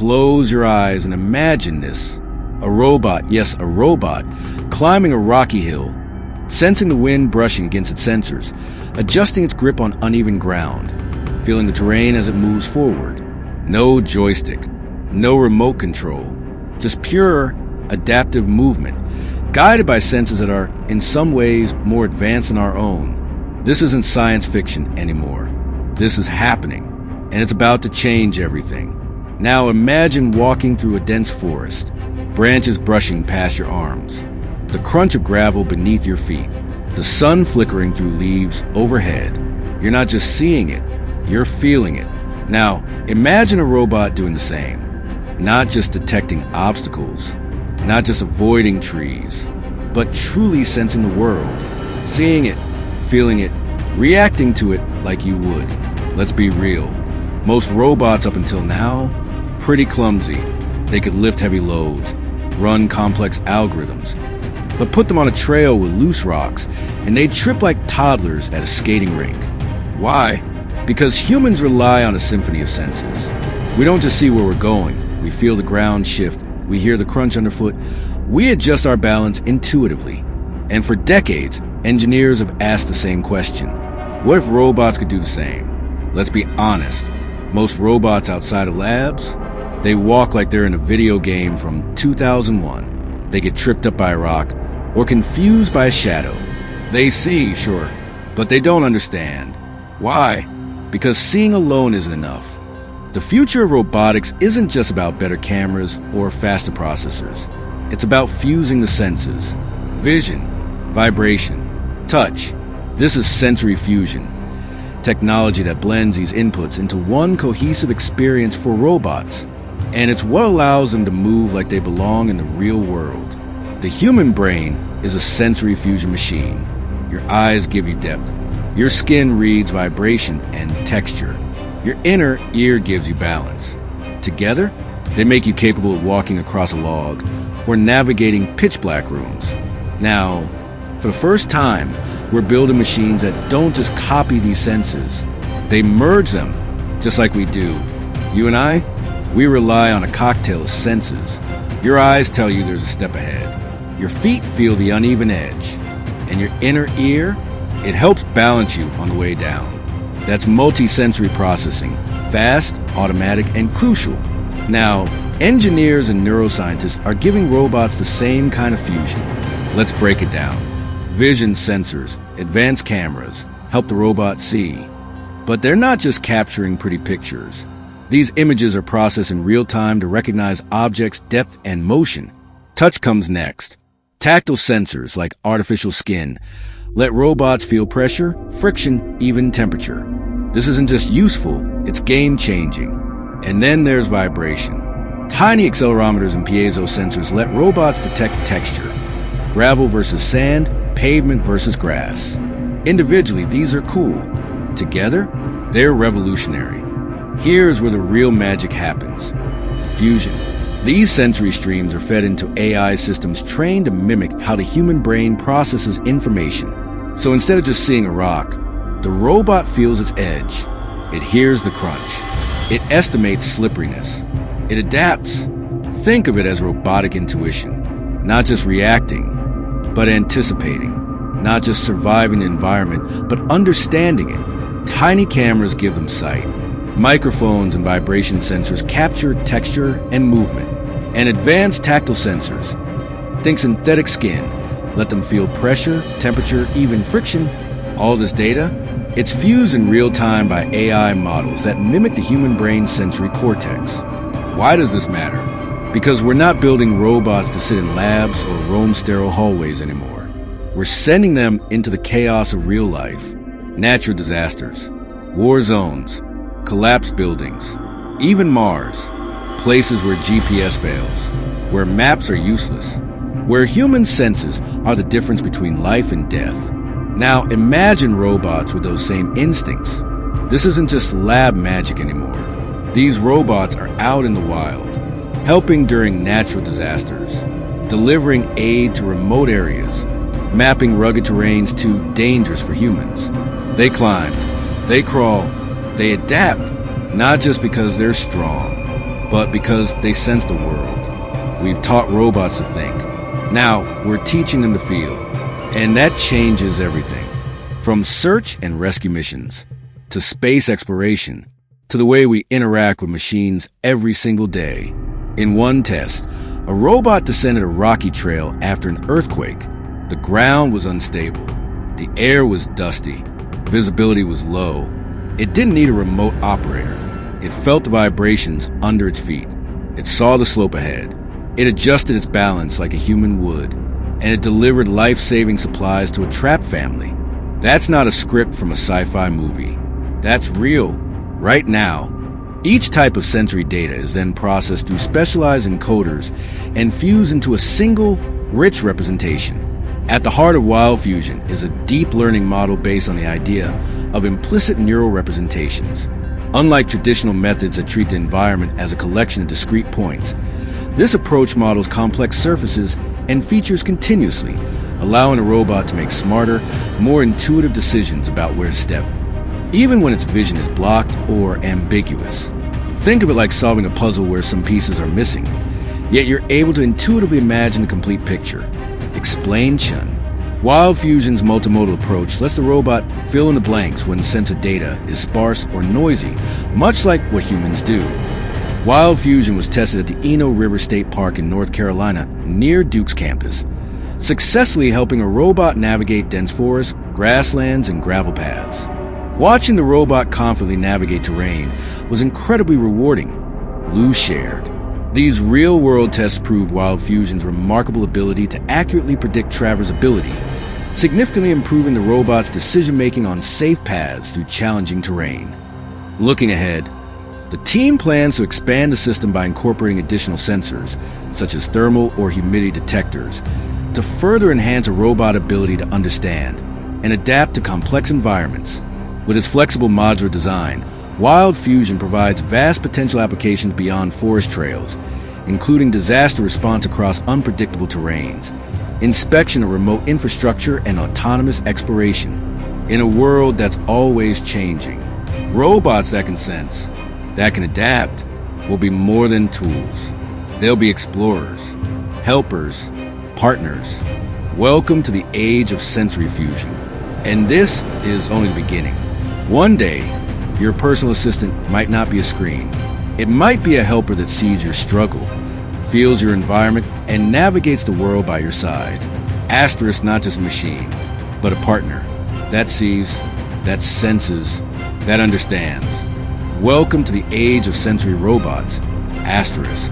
Close your eyes and imagine this. A robot, yes, a robot, climbing a rocky hill, sensing the wind brushing against its sensors, adjusting its grip on uneven ground, feeling the terrain as it moves forward. No joystick, no remote control, just pure adaptive movement, guided by senses that are, in some ways, more advanced than our own. This isn't science fiction anymore. This is happening, and it's about to change everything. Now imagine walking through a dense forest, branches brushing past your arms, the crunch of gravel beneath your feet, the sun flickering through leaves overhead. You're not just seeing it, you're feeling it. Now, imagine a robot doing the same, not just detecting obstacles, not just avoiding trees, but truly sensing the world, seeing it, feeling it, reacting to it like you would. Let's be real. Most robots up until now, pretty clumsy. They could lift heavy loads, run complex algorithms, but put them on a trail with loose rocks, and they'd trip like toddlers at a skating rink. Why? Because humans rely on a symphony of senses. We don't just see where we're going. We feel the ground shift. We hear the crunch underfoot. We adjust our balance intuitively. And for decades, engineers have asked the same question. What if robots could do the same? Let's be honest. Most robots outside of labs, they walk like they're in a video game from 2001. They get tripped up by a rock or confused by a shadow. They see, sure, but they don't understand. Why? Because seeing alone isn't enough. The future of robotics isn't just about better cameras or faster processors. It's about fusing the senses. Vision, vibration, touch. This is sensory fusion. Technology that blends these inputs into one cohesive experience for robots. And it's what allows them to move like they belong in the real world. The human brain is a sensory fusion machine. Your eyes give you depth. Your skin reads vibration and texture. Your inner ear gives you balance. Together, they make you capable of walking across a log or navigating pitch-black rooms. Now, for the first time, we're building machines that don't just copy these senses. They merge them, just like we do. You and I, we rely on a cocktail of senses. Your eyes tell you there's a step ahead. Your feet feel the uneven edge. And your inner ear, it helps balance you on the way down. That's multisensory processing, fast, automatic, and crucial. Now, engineers and neuroscientists are giving robots the same kind of fusion. Let's break it down. Vision sensors, advanced cameras, help the robot see. But they're not just capturing pretty pictures. These images are processed in real time to recognize objects' depth and motion. Touch comes next. Tactile sensors like artificial skin let robots feel pressure, friction, even temperature. This isn't just useful, it's game-changing. And then there's vibration. Tiny accelerometers and piezo sensors let robots detect texture. Gravel versus sand, pavement versus grass. Individually, these are cool. Together, they're revolutionary. Here's where the real magic happens. Fusion. These sensory streams are fed into AI systems trained to mimic how the human brain processes information. So instead of just seeing a rock, the robot feels its edge. It hears the crunch. It estimates slipperiness. It adapts. Think of it as robotic intuition. Not just reacting, but anticipating. Not just surviving the environment, but understanding it. Tiny cameras give them sight. Microphones and vibration sensors capture texture and movement. And advanced tactile sensors, think synthetic skin, let them feel pressure, temperature, even friction. All this data, it's fused in real time by AI models that mimic the human brain's sensory cortex. Why does this matter? Because we're not building robots to sit in labs or roam sterile hallways anymore. We're sending them into the chaos of real life. Natural disasters, war zones, collapsed buildings, even Mars. Places where GPS fails, where maps are useless, where human senses are the difference between life and death. Now imagine robots with those same instincts. This isn't just lab magic anymore. These robots are out in the wild, helping during natural disasters, delivering aid to remote areas, mapping rugged terrains too dangerous for humans. They climb, they crawl, they adapt, not just because they're strong, but because they sense the world. We've taught robots to think. Now we're teaching them to feel. And that changes everything. From search and rescue missions, to space exploration, to the way we interact with machines every single day. In one test, a robot descended a rocky trail after an earthquake. The ground was unstable. The air was dusty. Visibility was low. It didn't need a remote operator. It felt the vibrations under its feet. It saw the slope ahead. It adjusted its balance like a human would, and it delivered life-saving supplies to a trapped family. That's not a script from a sci-fi movie. That's real, right now. Each type of sensory data is then processed through specialized encoders and fused into a single, rich representation. At the heart of WildFusion is a deep learning model based on the idea of implicit neural representations. Unlike traditional methods that treat the environment as a collection of discrete points, this approach models complex surfaces and features continuously, allowing a robot to make smarter, more intuitive decisions about where to step, even when its vision is blocked or ambiguous. Think of it like solving a puzzle where some pieces are missing, yet you're able to intuitively imagine the complete picture. Explain, Chun. WildFusion's multimodal approach lets the robot fill in the blanks when sensor data is sparse or noisy, much like what humans do. WildFusion was tested at the Eno River State Park in North Carolina, near Duke's campus, successfully helping a robot navigate dense forests, grasslands, and gravel paths. Watching the robot confidently navigate terrain was incredibly rewarding. Lou shared. These real-world tests proved WildFusion's remarkable ability to accurately predict traversability, significantly improving the robot's decision-making on safe paths through challenging terrain. Looking ahead, the team plans to expand the system by incorporating additional sensors, such as thermal or humidity detectors, to further enhance a robot's ability to understand and adapt to complex environments. With its flexible modular design, WildFusion provides vast potential applications beyond forest trails, including disaster response across unpredictable terrains, inspection of remote infrastructure, and autonomous exploration. In a world that's always changing, robots that can sense, that can adapt, will be more than tools. They'll be explorers, helpers, partners. Welcome to the age of sensory fusion. And this is only the beginning. One day, your personal assistant might not be a screen. It might be a helper that sees your struggle, feels your environment, and navigates the world by your side. Asterisk, not just a machine, but a partner that sees, that senses, that understands. Welcome to the age of sensory robots. Asterisk.